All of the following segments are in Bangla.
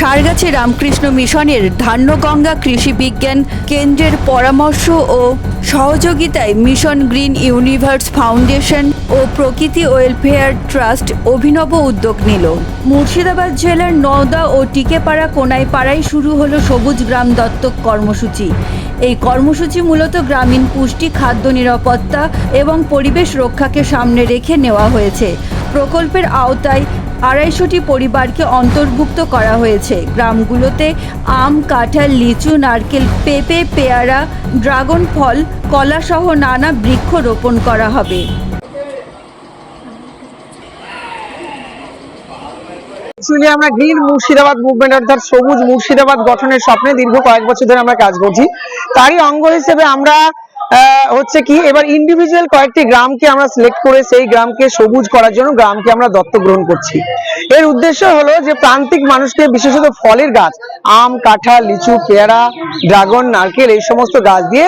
সারগাছি রামকৃষ্ণ মিশনের ধান্যগঙ্গা কৃষি বিজ্ঞান কেন্দ্রের পরামর্শ ও সহযোগিতায় মিশন গ্রিন ইউনিভার্স ফাউন্ডেশন ও প্রকৃতি ওয়েলফেয়ার ট্রাস্ট অভিনব উদ্যোগ নিল। মুর্শিদাবাদ জেলার নওদা ও টিকেপাড়া কোনাইপাড়ায় শুরু হলো সবুজ গ্রাম দত্তক কর্মসূচি। এই কর্মসূচি মূলত গ্রামীণ পুষ্টি, খাদ্য নিরাপত্তা এবং পরিবেশ রক্ষাকে সামনে রেখে নেওয়া হয়েছে। প্রকল্পের আওতায় 250টি পরিবারকে অন্তর্ভুক্ত করা হয়েছে। গ্রামগুলোতে আম, কাঁঠাল, লিচু, নারকেল, পেঁপে, পেয়ারা, ড্রাগন ফল, কলা সহ নানা বৃক্ষ রোপণ করা হবে। আমরা গ্রিন মুর্শিদাবাদ মুভমেন্ট অর্থাৎ সবুজ মুর্শিদাবাদ গঠনের স্বপ্নে দীর্ঘ কয়েক বছর ধরে আমরা কাজ করছি। তারই অঙ্গ হিসেবে আমরা হচ্ছে কি এবার ইন্ডিভিজুয়াল কয়েকটি গ্রামকে আমরা সিলেক্ট করে সেই গ্রামকে সবুজ করার জন্য গ্রামকে আমরা দত্তক গ্রহণ করছি। এর উদ্দেশ্য হলো যে প্রান্তিক মানুষকে, বিশেষত ফলের গাছ, আম, কাঁঠাল, লিচু, পেয়ারা, ড্রাগন, নারকেল এই সমস্ত গাছ দিয়ে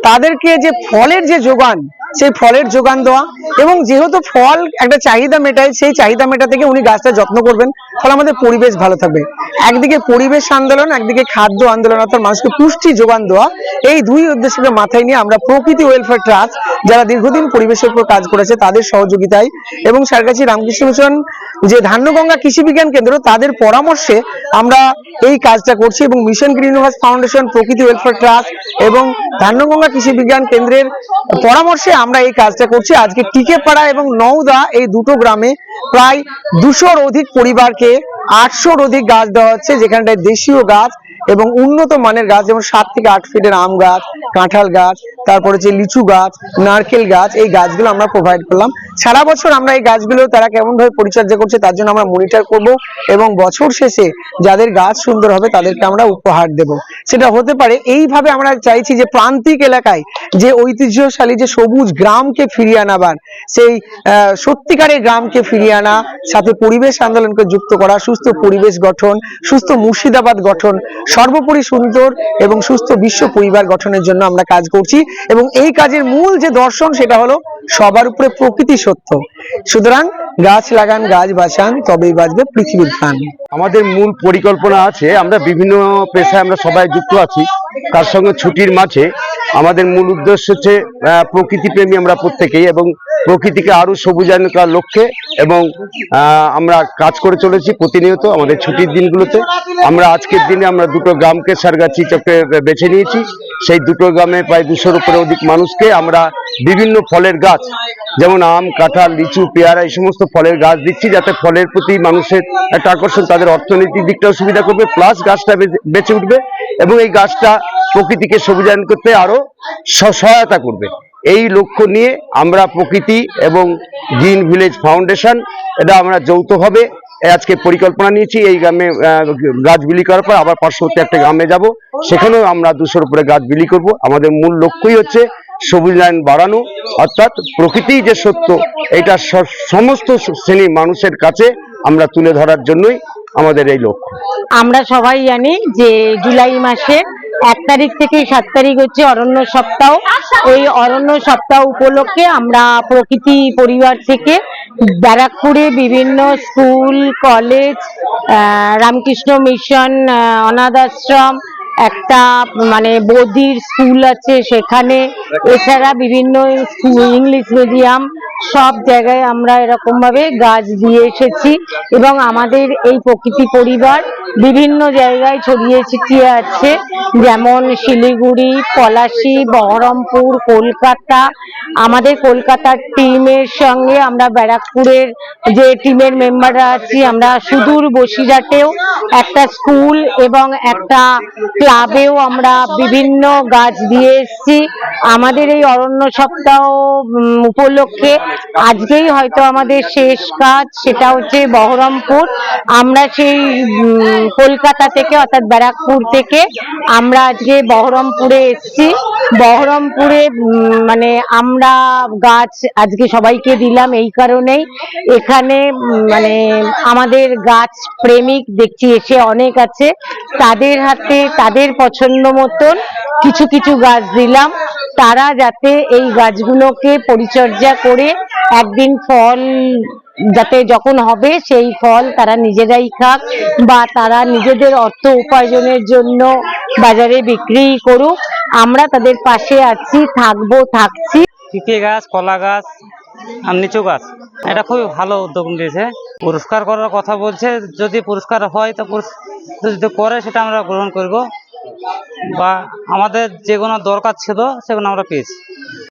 তাদেরকে যে ফলের যে যোগান, সেই ফলের যোগান দেওয়া। এবং যেহেতু ফল একটা চাহিদা মেটায়, সেই চাহিদা মেটা থেকে উনি গাছটা যত্ন করবেন, ফলে আমাদের পরিবেশ ভালো থাকবে। একদিকে পরিবেশ আন্দোলন, একদিকে খাদ্য আন্দোলন, অর্থাৎ মানুষকে পুষ্টি যোগান দেওয়া। এই দুই উদ্দেশ্যকে মাথায় নিয়ে আমরা প্রকৃতি ওয়েলফেয়ার ট্রাস্ট, যারা দীর্ঘদিন পরিবেশের উপর কাজ করেছে, তাদের সহযোগিতায় এবং সারগাছি রামকৃষ্ণ মিশন যে ধান্যগঙ্গা কৃষি বিজ্ঞান কেন্দ্র, তাদের পরামর্শে আমরা এই কাজটা করছি। এবং মিশন গ্রিন ইউনিভার্স ফাউন্ডেশন, প্রকৃতি ওয়েলফেয়ার ট্রাস্ট এবং ধান্যগঙ্গা কৃষি বিজ্ঞান কেন্দ্রের পরামর্শে আমরা এই কাজটা করছি। আজকে টিকেপাড়া এবং নওদা এই দুটো গ্রামে প্রায় 200-র অধিক পরিবারকে 800-র অধিক গাছ দেওয়া হচ্ছে, যেখানটায় দেশীয় গাছ এবং উন্নত মানের গাছ, যেমন 7 থেকে 8 ফিটের আম গাছ, কাঁঠাল গাছ, তারপরে যে লিচু গাছ, নারকেল গাছ, এই গাছগুলো আমরা প্রোভাইড করলাম। সারা বছর আমরা এই গাছগুলো তারা কেমন ভাবে পরিচর্যা করছে তার জন্য আমরা মনিটর করব এবং বছর শেষে যাদের গাছ সুন্দর হবে তাদেরকে আমরা উপহার দেব। সেটা হতে পারে এইভাবে আমরা চাইছি যে প্রান্তিক এলাকায় যে ঐতিহ্যশালী যে সবুজ গ্রামকে ফিরিয়ে আনাবার, সেই সত্যিকারের গ্রামকে ফিরিয়ে আনা, সাথে পরিবেশ আন্দোলনকে যুক্ত করা, সুস্থ পরিবেশ গঠন, সুস্থ মুর্শিদাবাদ গঠন, সর্বোপরি সুন্দর এবং সুস্থ বিশ্ব পরিবার গঠনের জন্য আমরা কাজ করছি। এবং এই কাজের মূল যে দর্শন সেটা হলো সবার উপরে প্রকৃতি সত্য। সুতরাং গাছ লাগান, গাছ বাঁচান, তবেই বাঁচবে পৃথিবীর প্রাণ। আমাদের মূল পরিকল্পনা আছে, আমরা বিভিন্ন পেশায় আমরা সবাই যুক্ত আছি, তার সঙ্গে ছুটির মাঝে আমাদের মূল উদ্দেশ্য হচ্ছে প্রকৃতি প্রেমী আমরা প্রত্যেকেই, এবং প্রকৃতিকে আরো সবুজায়ন করার লক্ষ্যে এবং আমরা কাজ করে চলেছি প্রতিনিয়ত আমাদের ছুটির দিনগুলোতে। আমরা আজকের দিনে আমরা দুটো গ্রামকে সারগাছি চক্রে বেছে নিয়েছি। সেই দুটো গ্রামে প্রায় 200-র উপরে অধিক মানুষকে আমরা বিভিন্ন ফলের গাছ, যেমন আম, কাঁঠাল, লিচু, পেয়ারা, এই সমস্ত ফলের গাছ দিচ্ছি, যাতে ফলের প্রতি মানুষের একটা আকর্ষণ, তাদের অর্থনৈতিক দিকটাও সুবিধা করবে, প্লাস গাছটা বেঁচে উঠবে এবং এই গাছটা প্রকৃতিকে সবুজায়ন করতে আরো সহায়তা করবে। এই লক্ষ্য নিয়ে আমরা প্রকৃতি এবং গ্রিন ভিলেজ ফাউন্ডেশন, এটা আমরা যৌথভাবে আজকে পরিকল্পনা নিয়েছি। এই গ্রামে গাছ বিলি করার পর আবার পার্শ্ববর্তী একটা গ্রামে যাব, সেখানেও আমরা 200-র উপরে গাছ বিলি করব। আমাদের মূল লক্ষ্যই হচ্ছে সবুজায়ন বাড়ানো, অর্থাৎ প্রকৃতি যে সত্য এটা সমস্ত শ্রেণীর মানুষের কাছে আমরা তুলে ধরার জন্যই আমাদের এই লক্ষ্য। আমরা সবাই জানি যে জুলাই মাসে 1 তারিখ থেকে 7 তারিখ হচ্ছে অরণ্য সপ্তাহ। এই অরণ্য সপ্তাহ উপলক্ষে আমরা প্রকৃতি পরিবার থেকে ব্যারাকপুরে বিভিন্ন স্কুল, কলেজ, রামকৃষ্ণ মিশন, অনাথ আশ্রম, একটা বৌদির স্কুল আছে সেখানে, এছাড়া বিভিন্ন ইংলিশ মিডিয়াম, সব জায়গায় আমরা এরকম ভাবে গাছ দিয়ে এসেছি। এবং আমাদের এই প্রকৃতি পরিবার বিভিন্ন জায়গায় ছড়িয়ে ছিটিয়ে আছে, যেমন শিলিগুড়ি, পলাশী, বহরমপুর, কলকাতা। আমাদের কলকাতার টিমের সঙ্গে আমরা ব্যারাকপুরের যে টিমের মেম্বাররা আছি, আমরা সুদূর বসিরহাটেও একটা স্কুল এবং একটা ক্লাবেও আমরা বিভিন্ন গাছ দিয়ে এসেছি। আমাদের এই অরণ্য সপ্তাহ উপলক্ষে আজকেই হয়তো আমাদের শেষ কাজ, সেটা হচ্ছে বহরমপুর। আমরা সেই কলকাতা থেকে অর্থাৎ ব্যারাকপুর থেকে আমরা আজকে বহরমপুরে এসেছি। বহরমপুরে আমরা গাছ আজকে সবাইকে দিলাম এই কারণেই, এখানে আমাদের গাছ প্রেমিক দেখছি এসে অনেক আছে, তাদের হাতে তাদের পছন্দ মতন কিছু কিছু গাছ দিলাম, তারা যাতে এই গাছগুলোকে পরিচর্যা করে একদিন ফল যাতে যখন হবে সেই ফল তারা নিজেরাই খাক বা তারা নিজেদের অর্থ উপার্জনের জন্য বাজারে বিক্রি করুক। আমরা তাদের পাশে আছি, থাকছি। পিঁপে গাছ, কলা গাছ আর লিচু গাছ, এটা খুবই ভালো উদ্যোগ নিয়েছে। পুরস্কার করার কথা বলছে, যদি পুরস্কার হয় তো যদি করে সেটা আমরা গ্রহণ করব, বা আমাদের যেগুলো দরকার ছিল সেগুলো আমরা পেয়েছি।